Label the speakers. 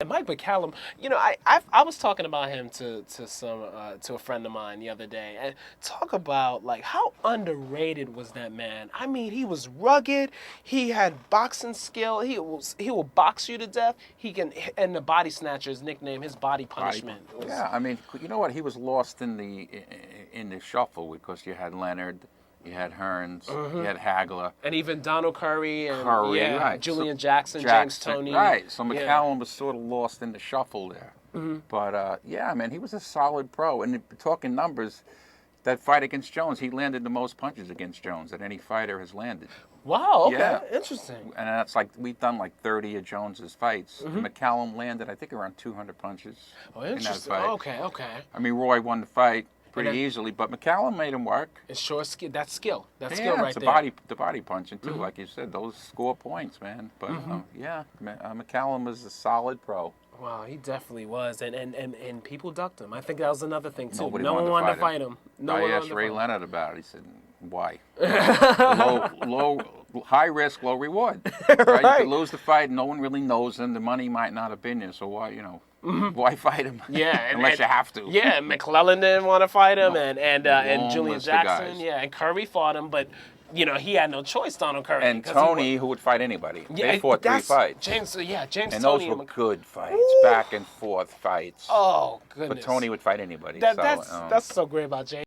Speaker 1: And Mike McCallum, I was talking about him to a friend of mine the other day, and talk about like how underrated was that man. I mean, he was rugged. He had boxing skill. He will box you to death. He can, and the Bodysnatcher's nickname, his body punishment.
Speaker 2: Yeah, I mean, you know what? He was lost in the shuffle because you had Leonard. You had Hearns, you had Hagler.
Speaker 1: And even Donald Curry and
Speaker 2: right.
Speaker 1: Julian Jackson, James Toney.
Speaker 2: Right, so McCallum was sort of lost in the shuffle there. But, yeah, man, he was a solid pro. And talking numbers, that fight against Jones, he landed the most punches against Jones that any fighter has landed.
Speaker 1: Wow, okay,
Speaker 2: yeah.
Speaker 1: Interesting.
Speaker 2: And that's like, we've done like 30 of Jones's fights. And McCallum landed, I think, around 200 punches in that fight.
Speaker 1: Okay.
Speaker 2: I mean, Roy won the fight pretty easily, but McCallum made him work.
Speaker 1: It's short skill. That's skill. That's
Speaker 2: skill
Speaker 1: right
Speaker 2: there. The body punching too, like you said. Those score points, man. But McCallum was a solid pro.
Speaker 1: Wow, he definitely was, and people ducked him. I think that was another thing too.
Speaker 2: Nobody
Speaker 1: no one wanted to fight him.
Speaker 2: I asked Ray Leonard about it. He said, "Why? High risk, low reward. Right? You could lose the fight. No one really knows him. The money might not have been there. So why, why fight him?
Speaker 1: Yeah,
Speaker 2: unless you have to.
Speaker 1: Yeah, McClellan didn't want to fight him, and Julian
Speaker 2: list of
Speaker 1: Jackson.
Speaker 2: guys.
Speaker 1: Yeah, and Curry fought him, but he had no choice. Donald Curry
Speaker 2: and Toney, who would fight anybody.
Speaker 1: Yeah,
Speaker 2: they fought 3 fights.
Speaker 1: James
Speaker 2: and
Speaker 1: Toney.
Speaker 2: Those were good fights, back and forth fights.
Speaker 1: Oh goodness!
Speaker 2: But Toney would fight anybody.
Speaker 1: That's so great about James.